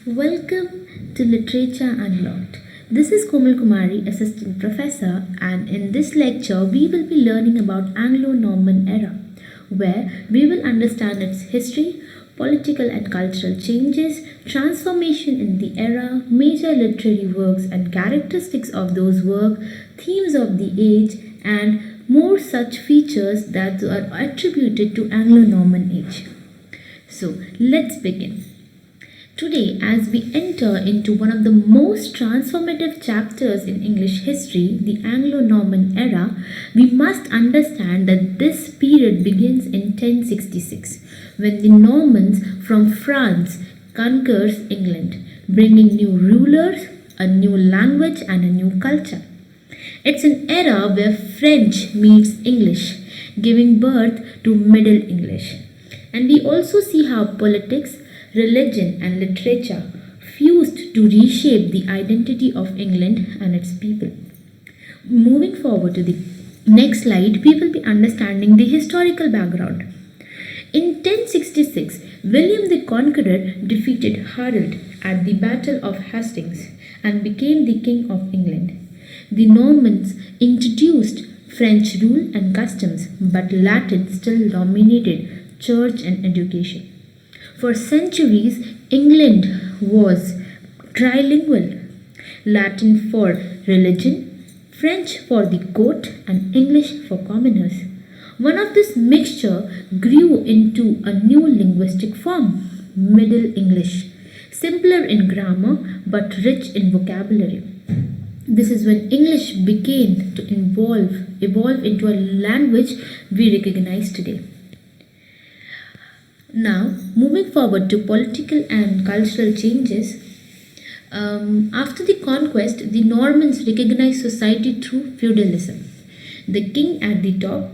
Welcome to Literature Unlocked. This is Komal Kumari, Assistant Professor, and in this lecture we will be learning about Anglo-Norman era, where we will understand its history, political and cultural changes, transformation in the era, major literary works and characteristics of those works, themes of the age, and more such features that are attributed to Anglo-Norman Age. So let's begin. Today, as we enter into one of the most transformative chapters in English history, the Anglo-Norman era, we must understand that this period begins in 1066, when the Normans from France conquers England, bringing new rulers, a new language and a new culture. It's an era where French meets English, giving birth to Middle English. And we also see how politics, religion and literature fused to reshape the identity of England and its people. Moving forward to the next slide, we will be understanding the historical background. In 1066, William the Conqueror defeated Harold at the Battle of Hastings and became the King of England. The Normans introduced French rule and customs, but Latin still dominated church and education. For centuries, England was trilingual, Latin for religion, French for the court, and English for commoners. One of this mixture grew into a new linguistic form, Middle English, simpler in grammar but rich in vocabulary. This is when English began to evolve into a language we recognize today. Now, moving forward to political and cultural changes, after the conquest, the Normans recognized society through feudalism. The king at the top,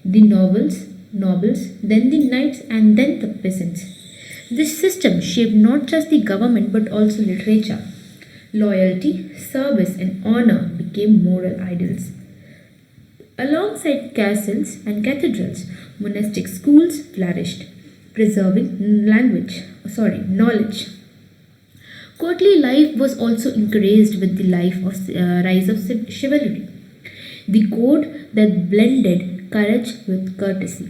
the nobles, then the knights, and then the peasants. This system shaped not just the government but also literature. Loyalty, service, and honor became moral ideals. Alongside castles and cathedrals, monastic schools flourished, preserving knowledge. Courtly life was also encouraged with the rise of chivalry, the code that blended courage with courtesy.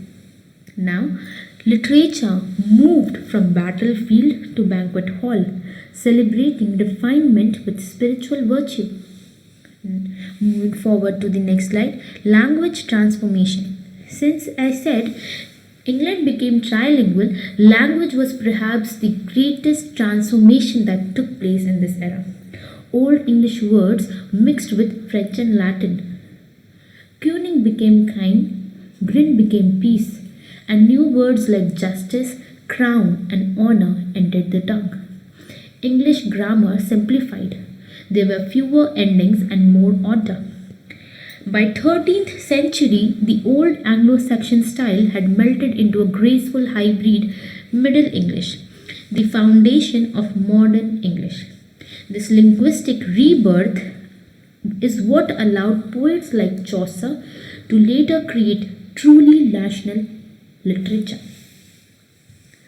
Now, literature moved from battlefield to banquet hall, celebrating refinement with spiritual virtue. Moving forward to the next slide, language transformation. Since I said England became trilingual, language was perhaps the greatest transformation that took place in this era. Old English words mixed with French and Latin. Cunning became kind, grin became peace, and new words like justice, crown, and honor entered the tongue. English grammar simplified. There were fewer endings and more order. By 13th century, the old Anglo-Saxon style had melted into a graceful hybrid Middle English, the foundation of modern English. This linguistic rebirth is what allowed poets like Chaucer to later create truly national literature.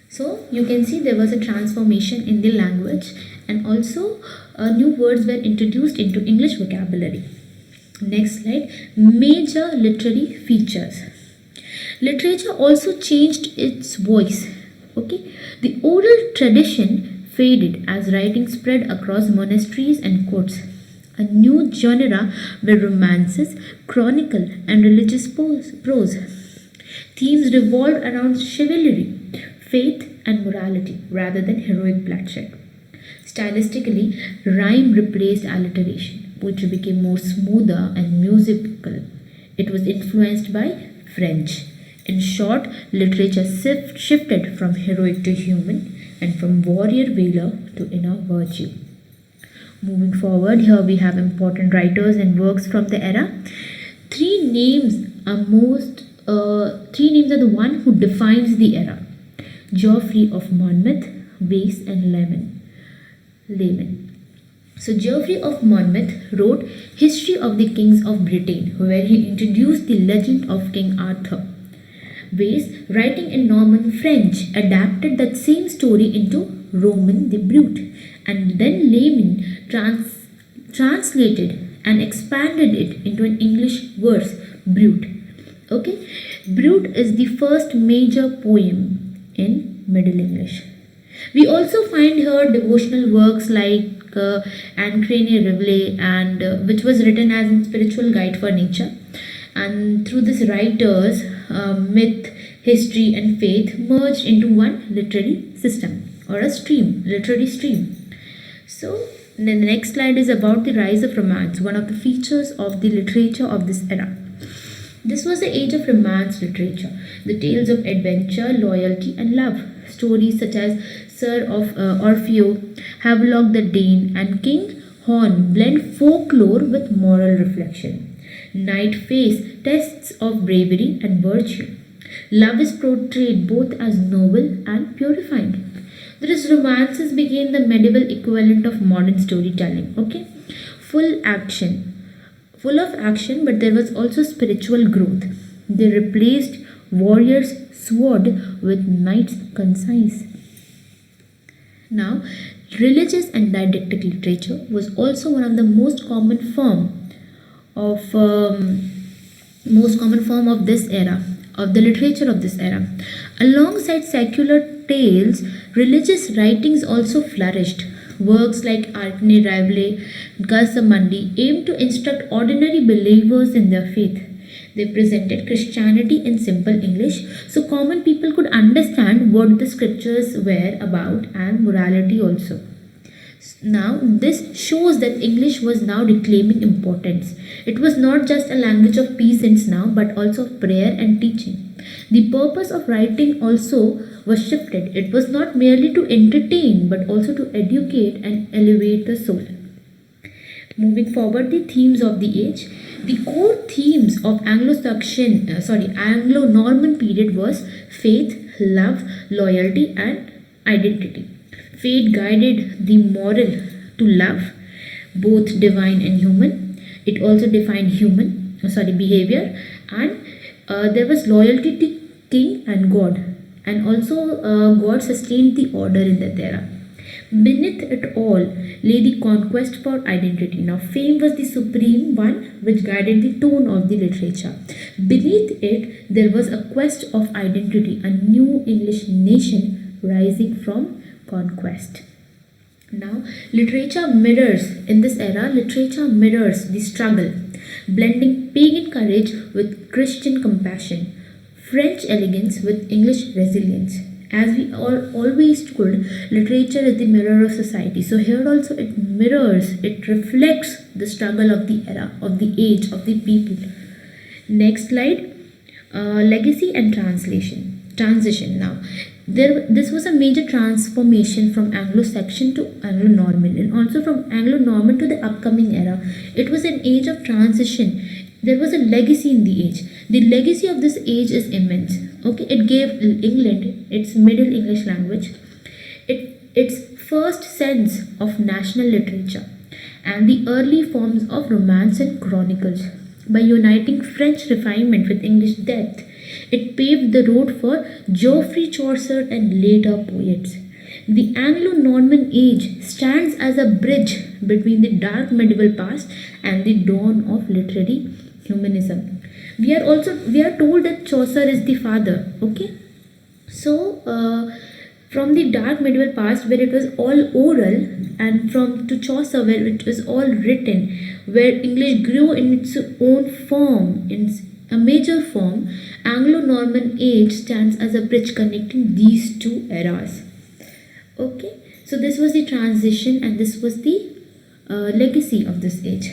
So you can see there was a transformation in the language, and also new words were introduced into English vocabulary. Next slide, major literary features. Literature also changed its voice. The oral tradition faded as writing spread across monasteries and courts. A new genre were romances, chronicle, and religious prose. Themes revolved around chivalry, faith, and morality rather than heroic bloodshed. Stylistically, rhyme replaced alliteration. Poetry became more smoother and musical. It was influenced by French. In short, literature shifted from heroic to human and from warrior valor to inner virtue. Moving forward, here we have important writers and works from the era. Three names are the one who defines the era: Geoffrey of Monmouth, Wace, and Layamon. So Geoffrey of Monmouth wrote History of the Kings of Britain, where he introduced the legend of King Arthur. Wace, writing in Norman French, adapted that same story into Roman the Brute, and then Layamon translated and expanded it into an English verse, Brute. Okay, Brute is the first major poem in Middle English. We also find here devotional works like Ancrene Revele, and which was written as a spiritual guide for nature. And through this writers, myth, history, and faith merged into one literary system or a stream, literary stream. So the next slide is about the rise of romance, one of the features of the literature of this era. This was the age of Romance literature, the tales of adventure, loyalty, and love. Stories such as Sir of Orfeo, Havelock the Dane, and King Horn blend folklore with moral reflection. Night face tests of bravery and virtue. Love is portrayed both as noble and purifying. These romances became the medieval equivalent of modern storytelling. Okay, full of action, but there was also spiritual growth. They replaced warrior's sword with knight's concise. Now, religious and didactic literature was also one of the most common form of this era, of the literature of this era. Alongside secular tales, religious writings also flourished. Works like Arkane Rivale, Gasamandi aimed to instruct ordinary believers in their faith. They presented Christianity in simple English so common people could understand what the scriptures were about and morality also. Now, this shows that English was now reclaiming importance. It was not just a language of peasants now, but also of prayer and teaching. The purpose of writing also was shifted. It was not merely to entertain, but also to educate and elevate the soul. Moving forward, the themes of the age. The core themes of Anglo-Norman period was faith, love, loyalty, and identity. Faith guided the moral to love, both divine and human. It also defined behavior, and there was loyalty to king and God, and also God sustained the order in that era. Beneath it all lay the conquest for identity. Now, fame was the supreme one which guided the tone of the literature. Beneath it, there was a quest of identity, a new English nation rising from conquest. Now, in this era, literature mirrors the struggle, blending pagan courage with Christian compassion, French elegance with English resilience. As we are always told, literature is the mirror of society. So here also it reflects the struggle of the era, of the age, of the people. Next slide, legacy and transition. Now, this was a major transformation from Anglo-Saxon to Anglo-Norman, and also from Anglo-Norman to the upcoming era. It was an age of transition. There was a legacy in the age. The legacy of this age is immense. Okay, it gave England its Middle English language, its first sense of national literature, and the early forms of romance and chronicles. By uniting French refinement with English depth, it paved the road for Geoffrey, Chaucer, and later poets. The Anglo-Norman Age stands as a bridge between the dark medieval past and the dawn of literary humanism. We are told that Chaucer is the father. Okay, so from the dark medieval past where it was all oral, and to Chaucer where it was all written, where English grew in its own form, in a major form, Anglo-Norman Age stands as a bridge connecting these two eras. Okay, so this was the transition and this was the legacy of this age.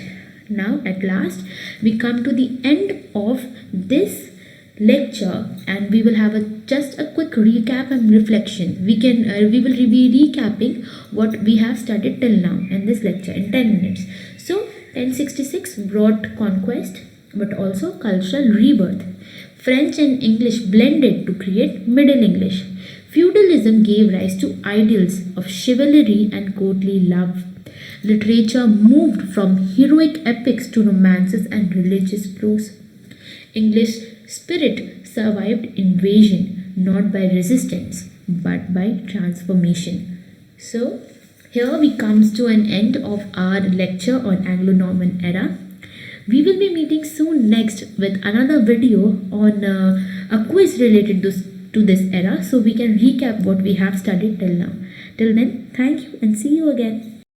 Now at last we come to the end of this lecture, and we will have just a quick recap and reflection. We will be recapping what we have studied till now in this lecture in 10 minutes. So 1066 brought conquest but also cultural rebirth. French and English blended to create Middle English. Feudalism gave rise to ideals of chivalry and courtly love. Literature moved from heroic epics to romances and religious prose. English spirit survived invasion not by resistance but by transformation. So, here we comes to an end of our lecture on Anglo-Norman era. We will be meeting soon next with another video on a quiz related to this era, so we can recap what we have studied till now. Till then, thank you and see you again.